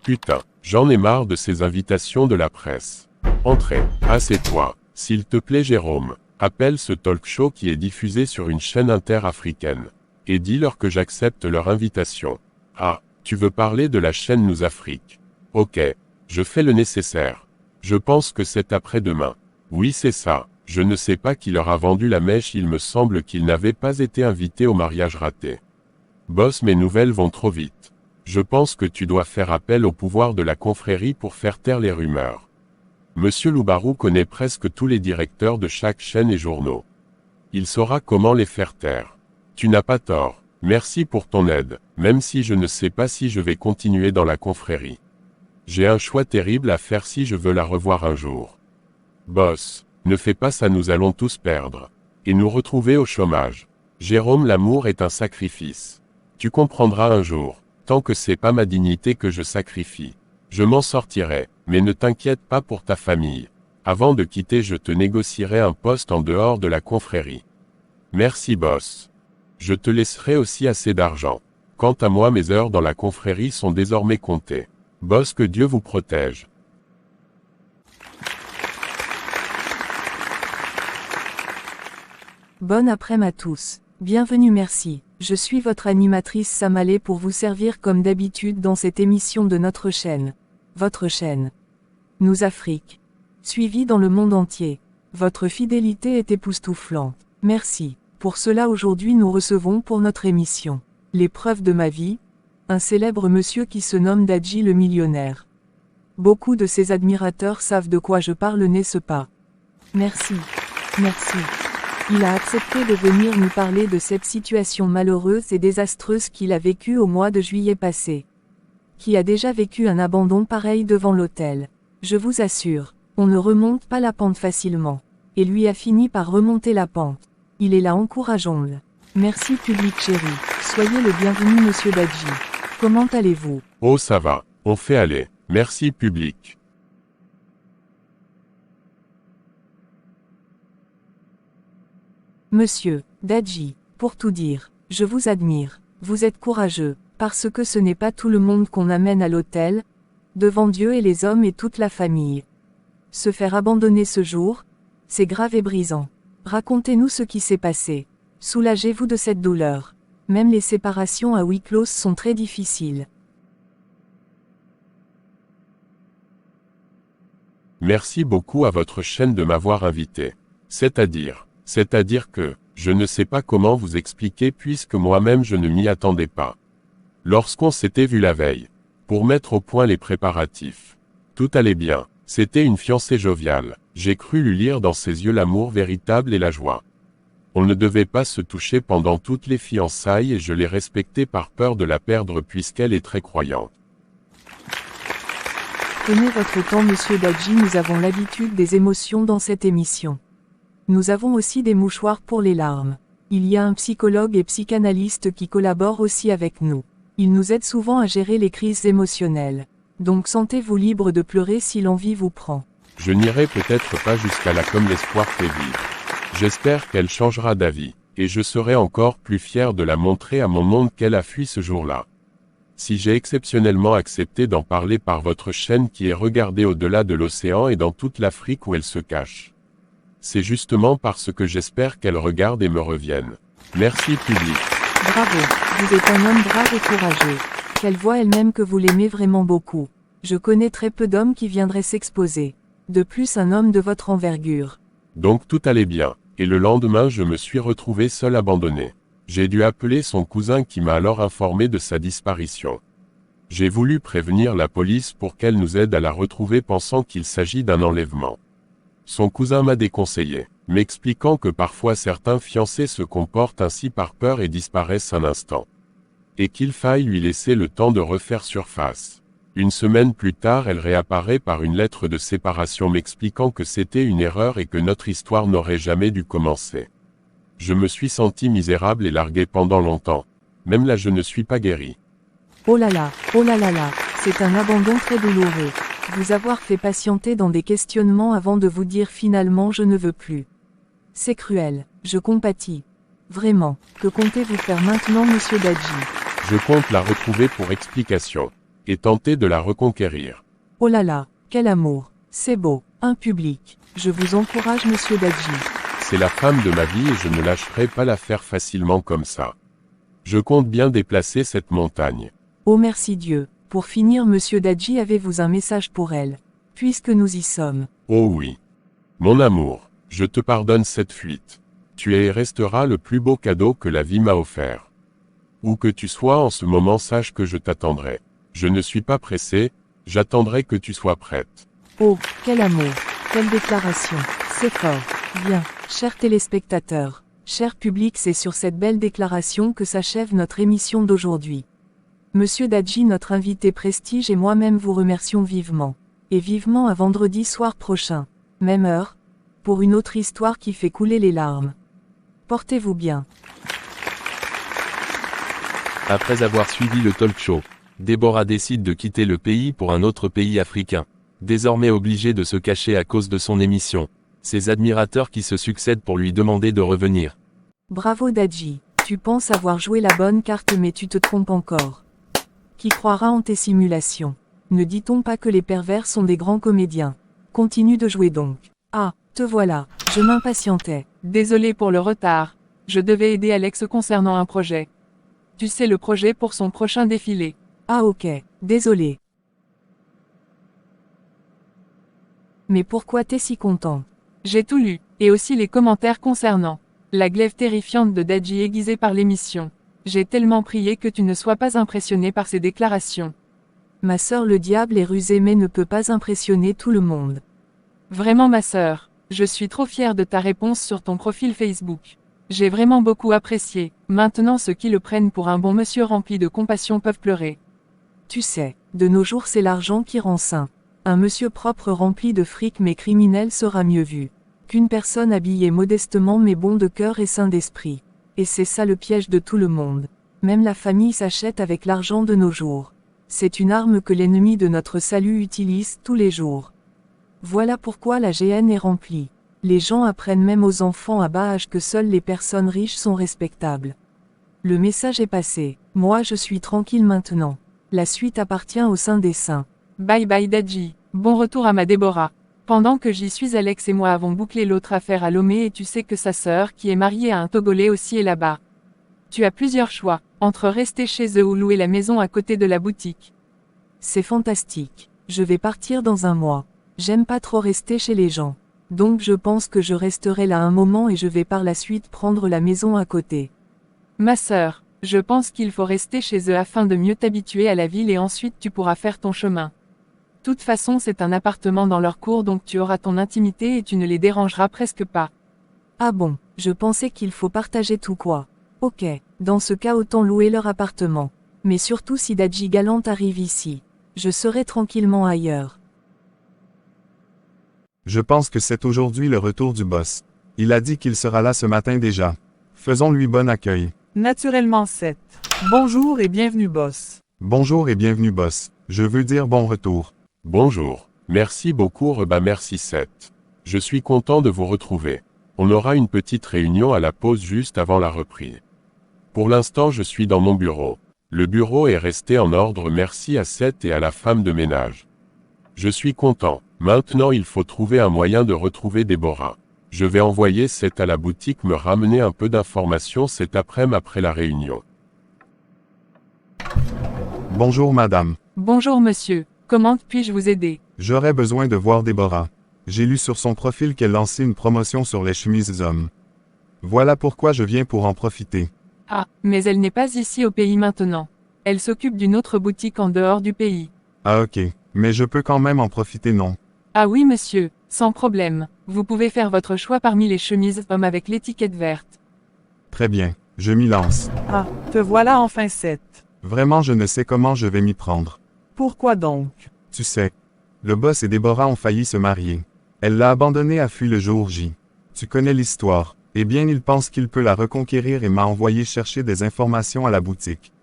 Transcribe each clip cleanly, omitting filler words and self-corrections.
Putain, j'en ai marre de ces invitations de la presse. Entrez, assieds-toi, s'il te plaît Jérôme. Appelle ce talk show qui est diffusé sur une chaîne inter-africaine. Et dis-leur que j'accepte leur invitation. Ah, tu veux parler de la chaîne Nous Afrique. Ok, je fais le nécessaire. Je pense que c'est après-demain. Oui c'est ça, je ne sais pas qui leur a vendu la mèche, il me semble qu'ils n'avaient pas été invités au mariage raté. Boss, mes nouvelles vont trop vite. Je pense que tu dois faire appel au pouvoir de la confrérie pour faire taire les rumeurs. Monsieur Loubarou connaît presque tous les directeurs de chaque chaîne et journaux. Il saura comment les faire taire. Tu n'as pas tort, merci pour ton aide, même si je ne sais pas si je vais continuer dans la confrérie. J'ai un choix terrible à faire si je veux la revoir un jour. Boss, ne fais pas ça, nous allons tous perdre. Et nous retrouver au chômage. Jérôme, l'amour est un sacrifice. Tu comprendras un jour, tant que c'est pas ma dignité que je sacrifie. Je m'en sortirai, mais ne t'inquiète pas pour ta famille. Avant de quitter, je te négocierai un poste en dehors de la confrérie. Merci boss. Je te laisserai aussi assez d'argent. Quant à moi, mes heures dans la confrérie sont désormais comptées. Boss, que Dieu vous protège. Bonne après-midi à tous. Bienvenue, merci. Je suis votre animatrice Samalé pour vous servir comme d'habitude dans cette émission de notre chaîne. Votre chaîne. Nous Afrique. Suivi dans le monde entier. Votre fidélité est époustouflante. Merci. Pour cela aujourd'hui nous recevons pour notre émission l'épreuve de ma vie, un célèbre monsieur qui se nomme Dadji le millionnaire. Beaucoup de ses admirateurs savent de quoi je parle, n'est-ce pas? Merci. Merci. Il a accepté de venir nous parler de cette situation malheureuse et désastreuse qu'il a vécue au mois de juillet passé. Qui a déjà vécu un abandon pareil devant l'hôtel. Je vous assure, on ne remonte pas la pente facilement. Et lui a fini par remonter la pente. Il est là, encourageons-le. Merci public chéri. Soyez le bienvenu monsieur Dadji. Comment allez-vous? Oh ça va, on fait aller. Merci public. Monsieur Dadji, pour tout dire, je vous admire. Vous êtes courageux, parce que ce n'est pas tout le monde qu'on amène à l'autel, devant Dieu et les hommes et toute la famille. Se faire abandonner ce jour, c'est grave et brisant. Racontez-nous ce qui s'est passé. Soulagez-vous de cette douleur. Même les séparations à huis clos sont très difficiles. Merci beaucoup à votre chaîne de m'avoir invité. C'est-à-dire que, je ne sais pas comment vous expliquer puisque moi-même je ne m'y attendais pas. Lorsqu'on s'était vu la veille, pour mettre au point les préparatifs, tout allait bien, c'était une fiancée joviale, j'ai cru lui lire dans ses yeux l'amour véritable et la joie. On ne devait pas se toucher pendant toutes les fiançailles et je l'ai respectée par peur de la perdre puisqu'elle est très croyante. Prenez votre temps monsieur Dadji, nous avons l'habitude des émotions dans cette émission. Nous avons aussi des mouchoirs pour les larmes. Il y a un psychologue et psychanalyste qui collabore aussi avec nous. Il nous aide souvent à gérer les crises émotionnelles. Donc sentez-vous libre de pleurer si l'envie vous prend. Je n'irai peut-être pas jusqu'à là comme l'espoir fait vivre. J'espère qu'elle changera d'avis, et je serai encore plus fier de la montrer à mon monde qu'elle a fui ce jour-là. Si j'ai exceptionnellement accepté d'en parler par votre chaîne qui est regardée au-delà de l'océan et dans toute l'Afrique où elle se cache, c'est justement parce que j'espère qu'elle regarde et me revienne. Merci public. Bravo, vous êtes un homme brave et courageux. Qu'elle voit elle-même que vous l'aimez vraiment beaucoup. Je connais très peu d'hommes qui viendraient s'exposer. De plus un homme de votre envergure. Donc tout allait bien, et le lendemain je me suis retrouvé seul abandonné. J'ai dû appeler son cousin qui m'a alors informé de sa disparition. J'ai voulu prévenir la police pour qu'elle nous aide à la retrouver pensant qu'il s'agit d'un enlèvement. Son cousin m'a déconseillé, m'expliquant que parfois certains fiancés se comportent ainsi par peur et disparaissent un instant. Et qu'il faille lui laisser le temps de refaire surface. Une semaine plus tard, elle réapparaît par une lettre de séparation m'expliquant que c'était une erreur et que notre histoire n'aurait jamais dû commencer. Je me suis senti misérable et largué pendant longtemps. Même là je ne suis pas guéri. Oh là là, c'est un abandon très douloureux. Vous avoir fait patienter dans des questionnements avant de vous dire finalement je ne veux plus. C'est cruel, je compatis. Vraiment, que comptez-vous faire maintenant monsieur Dadji? Je compte la retrouver pour explication. et tenter de la reconquérir. Oh là là, quel amour. C'est beau, un public. Je vous encourage, monsieur Dadji. C'est la femme de ma vie et je ne lâcherai pas l'affaire facilement comme ça. Je compte bien déplacer cette montagne. Oh merci Dieu. Pour finir, monsieur Dadji, avez-vous un message pour elle? Puisque nous y sommes. Oh oui. Mon amour, je te pardonne cette fuite. Tu es et resteras le plus beau cadeau que la vie m'a offert. Où que tu sois en ce moment, sache que je t'attendrai. Je ne suis pas pressé, j'attendrai que tu sois prête. Oh, quel amour, quelle déclaration, c'est fort. Bien, chers téléspectateurs, cher public, c'est sur cette belle déclaration que s'achève notre émission d'aujourd'hui. Monsieur Dadji, notre invité prestige et moi-même vous remercions vivement. Et vivement à vendredi soir prochain, même heure, pour une autre histoire qui fait couler les larmes. Portez-vous bien. Après avoir suivi le talk show, Déborah décide de quitter le pays pour un autre pays africain. Désormais obligée de se cacher à cause de son émission. Ses admirateurs qui se succèdent pour lui demander de revenir. Bravo Dadji, tu penses avoir joué la bonne carte mais tu te trompes encore. Qui croira en tes simulations? Ne dit-on pas que les pervers sont des grands comédiens? Continue de jouer donc. Ah, te voilà, je m'impatientais. Désolé pour le retard. Je devais aider Alex concernant un projet. Tu sais, le projet pour son prochain défilé. Ah ok, désolé. Mais pourquoi t'es si content? J'ai tout lu, et aussi les commentaires concernant la glaive terrifiante de Dadji aiguisée par l'émission. J'ai tellement prié que tu ne sois pas impressionné par ses déclarations. Ma sœur, le diable est rusé mais ne peut pas impressionner tout le monde. Vraiment ma sœur, je suis trop fière de ta réponse sur ton profil Facebook. J'ai vraiment beaucoup apprécié. Maintenant ceux qui le prennent pour un bon monsieur rempli de compassion peuvent pleurer. Tu sais, de nos jours c'est l'argent qui rend saint. Un monsieur propre rempli de fric mais criminel sera mieux vu qu'une personne habillée modestement mais bon de cœur et sain d'esprit. Et c'est ça le piège de tout le monde. Même la famille s'achète avec l'argent de nos jours. C'est une arme que l'ennemi de notre salut utilise tous les jours. Voilà pourquoi la GN est remplie. Les gens apprennent même aux enfants à bas âge que seules les personnes riches sont respectables. Le message est passé. Moi je suis tranquille maintenant. La suite appartient au Saint des Saints. Bye bye Dadji, bon retour à ma Déborah. Pendant que j'y suis, Alex et moi avons bouclé l'autre affaire à Lomé et tu sais que sa sœur qui est mariée à un Togolais aussi est là-bas. Tu as plusieurs choix, entre rester chez eux ou louer la maison à côté de la boutique. C'est fantastique. Je vais partir dans un mois. J'aime pas trop rester chez les gens. Donc je pense que je resterai là un moment et je vais par la suite prendre la maison à côté. Ma sœur, je pense qu'il faut rester chez eux afin de mieux t'habituer à la ville et ensuite tu pourras faire ton chemin. Toute façon c'est un appartement dans leur cour donc tu auras ton intimité et tu ne les dérangeras presque pas. Ah bon, je pensais qu'il faut partager tout quoi. Ok, dans ce cas autant louer leur appartement. Mais surtout si Dadji Galante arrive ici. Je serai tranquillement ailleurs. Je pense que c'est aujourd'hui le retour du boss. Il a dit qu'il sera là ce matin déjà. Faisons-lui bon accueil. Naturellement 7. Bonjour et bienvenue boss. Bonjour et bienvenue boss. Je veux dire bon retour. Bonjour, merci beaucoup merci Seth. Je suis content de vous retrouver. On aura une petite réunion à la pause juste avant la reprise. Pour l'instant je suis dans mon bureau. Le bureau est resté en ordre merci à Seth et à la femme de ménage. Je suis content. Maintenant il faut trouver un moyen de retrouver Déborah. Je vais envoyer Seth à la boutique me ramener un peu d'informations cet après-midi après la réunion. Bonjour madame. Bonjour monsieur, comment puis-je vous aider? J'aurais besoin de voir Déborah. J'ai lu sur son profil qu'elle lançait une promotion sur les chemises hommes. Voilà pourquoi je viens pour en profiter. Ah, mais elle n'est pas ici au pays maintenant. Elle s'occupe d'une autre boutique en dehors du pays. Ah ok, mais je peux quand même en profiter non? Ah oui monsieur, sans problème. Vous pouvez faire votre choix parmi les chemises hommes avec l'étiquette verte. Très bien, je m'y lance. Ah, te voilà enfin 7. Vraiment je ne sais comment je vais m'y prendre. Pourquoi donc? Tu sais, le boss et Déborah ont failli se marier. Elle l'a abandonné à Fuy le jour J. Tu connais l'histoire. Eh bien il pense qu'il peut la reconquérir et m'a envoyé chercher des informations à la boutique.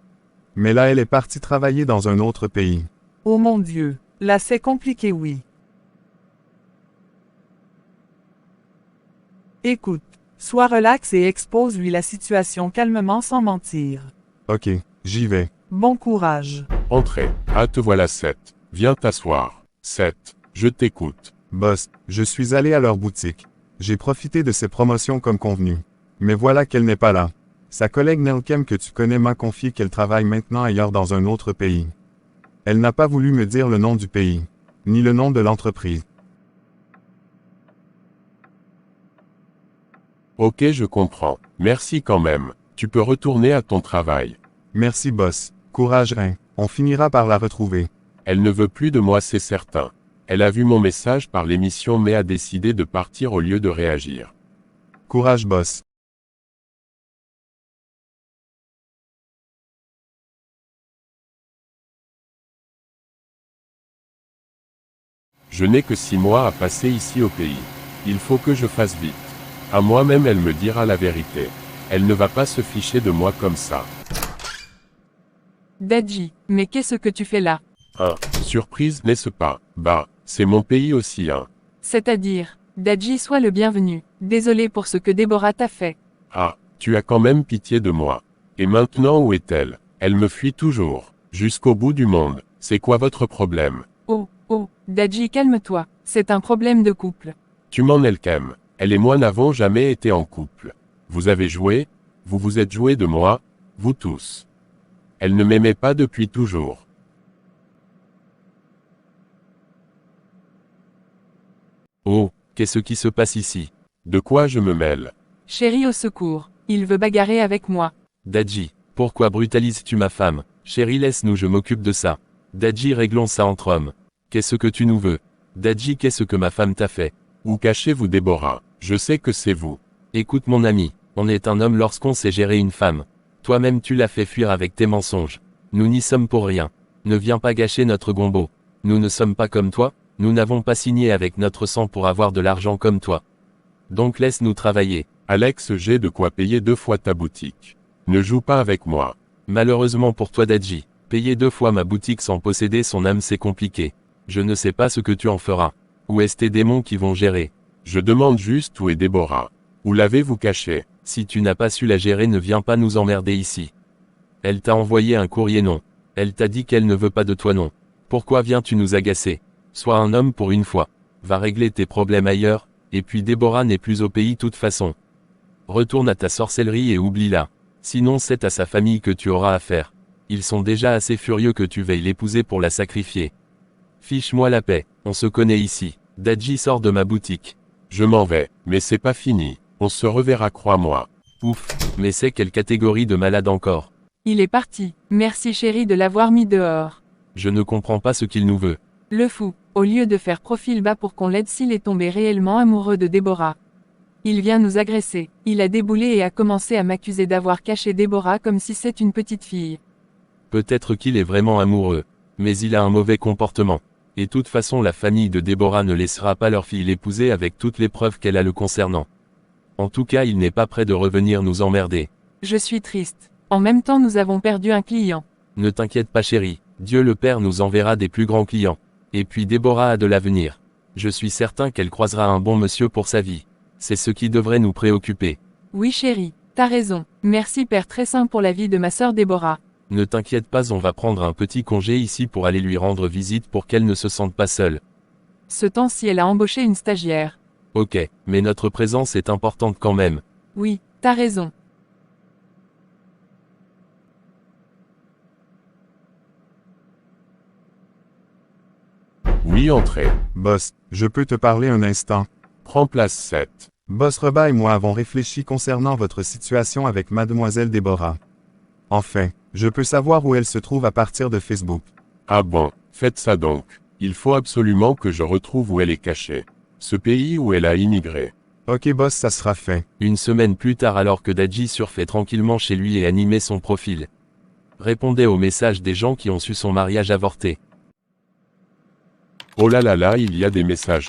Mais là elle est partie travailler dans un autre pays. Oh mon Dieu, là c'est compliqué oui. Écoute, sois relax et expose-lui la situation calmement sans mentir. Ok, j'y vais. Bon courage. Entrez. Ah, te voilà Seth. Viens t'asseoir. Seth, je t'écoute. Boss, je suis allé à leur boutique. J'ai profité de ces promotions comme convenu. Mais voilà qu'elle n'est pas là. Sa collègue Nelkem que tu connais m'a confié qu'elle travaille maintenant ailleurs dans un autre pays. Elle n'a pas voulu me dire le nom du pays, ni le nom de l'entreprise. Ok, je comprends. Merci quand même. Tu peux retourner à ton travail. Merci boss. Courage Rein. On finira par la retrouver. Elle ne veut plus de moi, c'est certain. Elle a vu mon message par l'émission mais a décidé de partir au lieu de réagir. Courage boss. Je n'ai que 6 mois à passer ici au pays. Il faut que je fasse vite. À moi-même elle me dira la vérité. Elle ne va pas se ficher de moi comme ça. Dadji, mais qu'est-ce que tu fais là? Surprise, n'est-ce pas? Bah, c'est mon pays aussi, hein. C'est-à-dire, Dadji, sois le bienvenu. Désolé pour ce que Déborah t'a fait. Ah, tu as quand même pitié de moi. Et maintenant où est-elle? Elle me fuit toujours. Jusqu'au bout du monde. C'est quoi votre problème? Oh, Dadji, calme-toi. C'est un problème de couple. Tu m'en Nelkem. Elle et moi n'avons jamais été en couple. Vous avez joué? Vous vous êtes joué de moi? Vous tous. Elle ne m'aimait pas depuis toujours. Oh, qu'est-ce qui se passe ici? De quoi je me mêle? Chérie, au secours. Il veut bagarrer avec moi. Dadji, pourquoi brutalises-tu ma femme? Chérie, laisse-nous, je m'occupe de ça. Dadji, réglons ça entre hommes. Qu'est-ce que tu nous veux? Dadji, qu'est-ce que ma femme t'a fait? Où cachez-vous Déborah? Je sais que c'est vous. Écoute mon ami, on est un homme lorsqu'on sait gérer une femme. Toi-même tu l'as fait fuir avec tes mensonges. Nous n'y sommes pour rien. Ne viens pas gâcher notre gombo. Nous ne sommes pas comme toi, nous n'avons pas signé avec notre sang pour avoir de l'argent comme toi. Donc laisse-nous travailler. Alex, j'ai de quoi payer 2 fois ta boutique. Ne joue pas avec moi. Malheureusement pour toi Dadji, payer 2 fois ma boutique sans posséder son âme c'est compliqué. Je ne sais pas ce que tu en feras. Où est-ce tes démons qui vont gérer? Je demande juste où est Déborah. Où l'avez-vous cachée? Si tu n'as pas su la gérer, ne viens pas nous emmerder ici. Elle t'a envoyé un courrier non. Elle t'a dit qu'elle ne veut pas de toi non. Pourquoi viens-tu nous agacer? Sois un homme pour une fois. Va régler tes problèmes ailleurs, et puis Déborah n'est plus au pays toute façon. Retourne à ta sorcellerie et oublie-la. Sinon c'est à sa famille que tu auras affaire. Ils sont déjà assez furieux que tu veuilles l'épouser pour la sacrifier. Fiche-moi la paix, on se connaît ici. Dadji sort de ma boutique. Je m'en vais, mais c'est pas fini. On se reverra, crois-moi. Ouf, mais c'est quelle catégorie de malade encore? Il est parti. Merci chérie de l'avoir mis dehors. Je ne comprends pas ce qu'il nous veut. Le fou, au lieu de faire profil bas pour qu'on l'aide s'il est tombé réellement amoureux de Déborah. Il vient nous agresser. Il a déboulé et a commencé à m'accuser d'avoir caché Déborah comme si c'est une petite fille. Peut-être qu'il est vraiment amoureux, mais il a un mauvais comportement. Et de toute façon la famille de Déborah ne laissera pas leur fille l'épouser avec toutes les preuves qu'elle a le concernant. En tout cas il n'est pas prêt de revenir nous emmerder. Je suis triste. En même temps nous avons perdu un client. Ne t'inquiète pas chérie, Dieu le Père nous enverra des plus grands clients. Et puis Déborah a de l'avenir. Je suis certain qu'elle croisera un bon monsieur pour sa vie. C'est ce qui devrait nous préoccuper. Oui chérie, t'as raison. Merci Père très saint pour la vie de ma sœur Déborah. Ne t'inquiète pas, on va prendre un petit congé ici pour aller lui rendre visite pour qu'elle ne se sente pas seule. Ce temps-ci elle a embauché une stagiaire. Ok, mais notre présence est importante quand même. Oui, t'as raison. Oui, entrez. Boss, je peux te parler un instant? Prends place 7. Boss Reba et moi avons réfléchi concernant votre situation avec Mademoiselle Déborah. Enfin, je peux savoir où elle se trouve à partir de Facebook. Ah bon, faites ça donc. Il faut absolument que je retrouve où elle est cachée. Ce pays où elle a immigré. Ok boss, ça sera fait. Une semaine plus tard, alors que Dadji surfait tranquillement chez lui et animait son profil. Répondait aux messages des gens qui ont su son mariage avorté. Oh là là là, il y a des messages.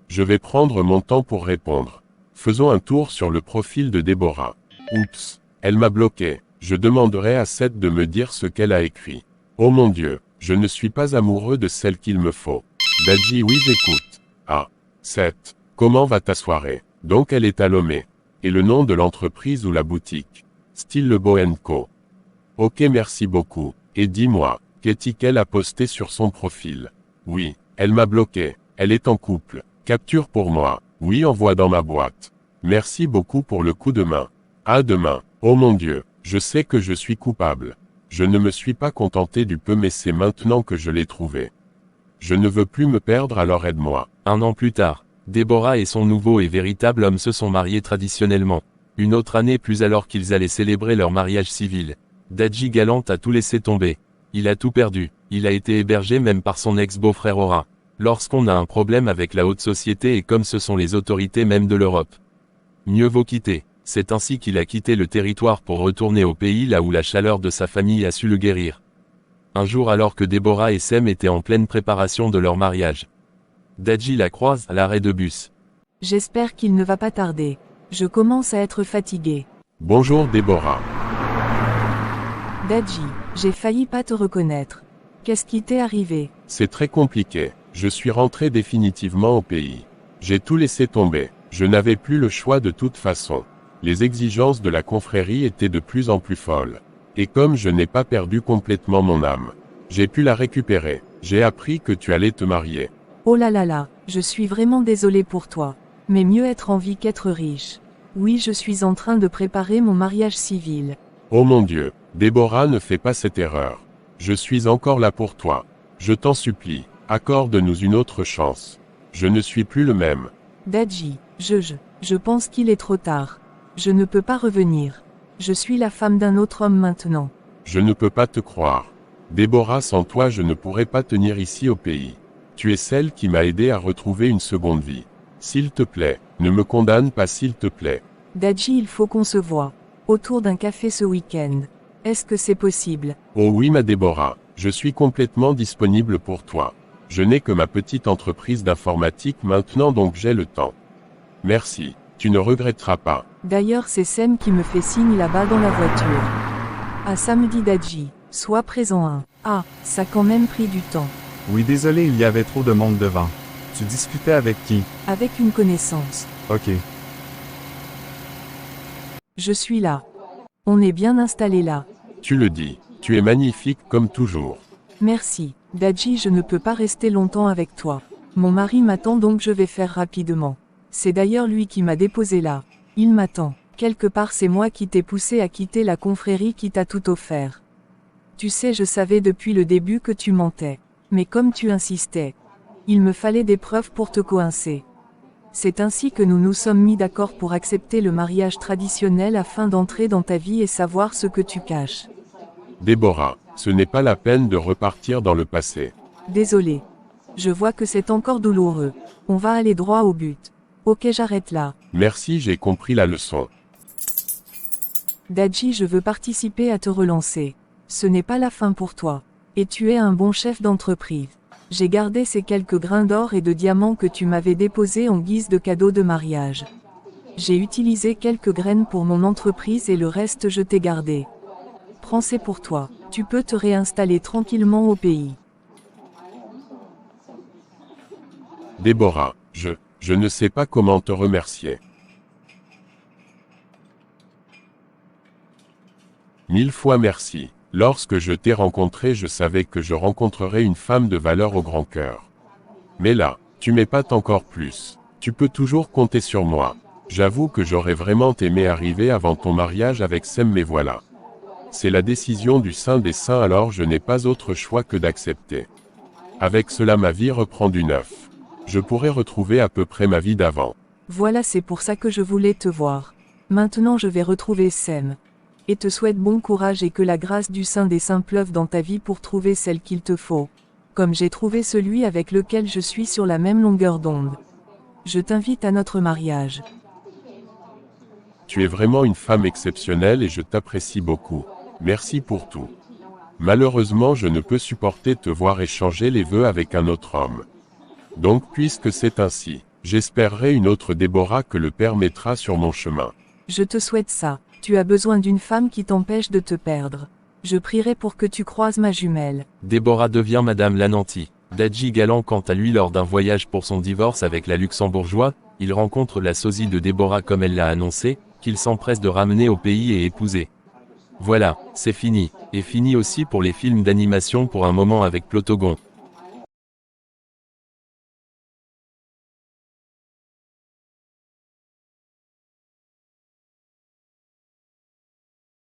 Je vais prendre mon temps pour répondre. Faisons un tour sur le profil de Déborah. Oups, elle m'a bloqué. Je demanderai à Seth de me dire ce qu'elle a écrit. Oh mon Dieu, je ne suis pas amoureux de celle qu'il me faut. Dadji, oui j'écoute. Ah, Seth, comment va ta soirée? Donc elle est à Lomé. Et le nom de l'entreprise ou la boutique? Style Le Beau & Co. Ok, merci beaucoup. Et dis-moi, Qu'est-ce a posté sur son profil? Oui, elle m'a bloqué. Elle est en couple. Capture pour moi. Oui, envoie dans ma boîte. Merci beaucoup pour le coup de main. À demain. Oh mon Dieu, je sais que je suis coupable. Je ne me suis pas contenté du peu mais c'est maintenant que je l'ai trouvé. Je ne veux plus me perdre alors aide-moi. 1 an plus tard, Déborah et son nouveau et véritable homme se sont mariés traditionnellement. Une autre année plus alors qu'ils allaient célébrer leur mariage civil. Dadji Galant a tout laissé tomber. Il a tout perdu. Il a été hébergé même par son ex-beau-frère Aura. Lorsqu'on a un problème avec la haute société et comme ce sont les autorités même de l'Europe. Mieux vaut quitter. C'est ainsi qu'il a quitté le territoire pour retourner au pays là où la chaleur de sa famille a su le guérir. Un jour alors que Déborah et Sem étaient en pleine préparation de leur mariage. Dadji la croise à l'arrêt de bus. J'espère qu'il ne va pas tarder. Je commence à être fatigué. Bonjour Déborah. Dadji, j'ai failli pas te reconnaître. Qu'est-ce qui t'est arrivé? C'est très compliqué. Je suis rentré définitivement au pays. J'ai tout laissé tomber. Je n'avais plus le choix de toute façon. Les exigences de la confrérie étaient de plus en plus folles. Et comme je n'ai pas perdu complètement mon âme, j'ai pu la récupérer. J'ai appris que tu allais te marier. Oh là là là, je suis vraiment désolé pour toi. Mais mieux être en vie qu'être riche. Oui, je suis en train de préparer mon mariage civil. Oh mon Dieu, Déborah ne fais pas cette erreur. Je suis encore là pour toi. Je t'en supplie, accorde-nous une autre chance. Je ne suis plus le même. Dadji, je pense qu'il est trop tard. Je ne peux pas revenir. Je suis la femme d'un autre homme maintenant. Je ne peux pas te croire. Déborah, sans toi je ne pourrais pas tenir ici au pays. Tu es celle qui m'a aidé à retrouver une seconde vie. S'il te plaît, ne me condamne pas s'il te plaît. Dadji, il faut qu'on se voie. Autour d'un café ce week-end. Est-ce que c'est possible? Oh oui ma Déborah, je suis complètement disponible pour toi. Je n'ai que ma petite entreprise d'informatique maintenant donc j'ai le temps. Merci, tu ne regretteras pas. D'ailleurs c'est Sem qui me fait signe là-bas dans la voiture. À samedi Dadji, sois présent hein. Ah, ça a quand même pris du temps. Oui, désolé, il y avait trop de monde devant. Tu discutais avec qui? Avec une connaissance. Ok. Je suis là. On est bien installé là. Tu le dis, tu es magnifique comme toujours. Merci, Dadji, je ne peux pas rester longtemps avec toi. Mon mari m'attend donc je vais faire rapidement. C'est d'ailleurs lui qui m'a déposé là. Il m'attend. Quelque part c'est moi qui t'ai poussé à quitter la confrérie qui t'a tout offert. Tu sais, je savais depuis le début que tu mentais. Mais comme tu insistais, il me fallait des preuves pour te coincer. C'est ainsi que nous nous sommes mis d'accord pour accepter le mariage traditionnel afin d'entrer dans ta vie et savoir ce que tu caches. Déborah, ce n'est pas la peine de repartir dans le passé. Désolé. Je vois que c'est encore douloureux. On va aller droit au but. Ok, j'arrête là. Merci, j'ai compris la leçon. Dadji, je veux participer à te relancer. Ce n'est pas la fin pour toi. Et tu es un bon chef d'entreprise. J'ai gardé ces quelques grains d'or et de diamants que tu m'avais déposés en guise de cadeau de mariage. J'ai utilisé quelques graines pour mon entreprise et le reste je t'ai gardé. Prends, c'est pour toi. Tu peux te réinstaller tranquillement au pays. Déborah, je ne sais pas comment te remercier. 1000 fois merci. Lorsque je t'ai rencontré, je savais que je rencontrerais une femme de valeur au grand cœur. Mais là, tu m'épates encore plus. Tu peux toujours compter sur moi. J'avoue que j'aurais vraiment aimé arriver avant ton mariage avec Sem, mais voilà. C'est la décision du Saint des Saints, alors je n'ai pas autre choix que d'accepter. Avec cela ma vie reprend du neuf. Je pourrais retrouver à peu près ma vie d'avant. Voilà, c'est pour ça que je voulais te voir. Maintenant je vais retrouver Sem. Et te souhaite bon courage et que la grâce du Saint des Saints pleuve dans ta vie pour trouver celle qu'il te faut. Comme j'ai trouvé celui avec lequel je suis sur la même longueur d'onde. Je t'invite à notre mariage. Tu es vraiment une femme exceptionnelle et je t'apprécie beaucoup. Merci pour tout. Malheureusement, je ne peux supporter te voir échanger les vœux avec un autre homme. Donc, puisque c'est ainsi, j'espérerai une autre Déborah que le Père mettra sur mon chemin. Je te souhaite ça. Tu as besoin d'une femme qui t'empêche de te perdre. Je prierai pour que tu croises ma jumelle. Déborah devient Madame Lananti. Dadji Galant quant à lui lors d'un voyage pour son divorce avec la luxembourgeoise, il rencontre la sosie de Déborah comme elle l'a annoncé, qu'il s'empresse de ramener au pays et épouser. Voilà, c'est fini. Et fini aussi pour les films d'animation pour un moment avec Plotogon.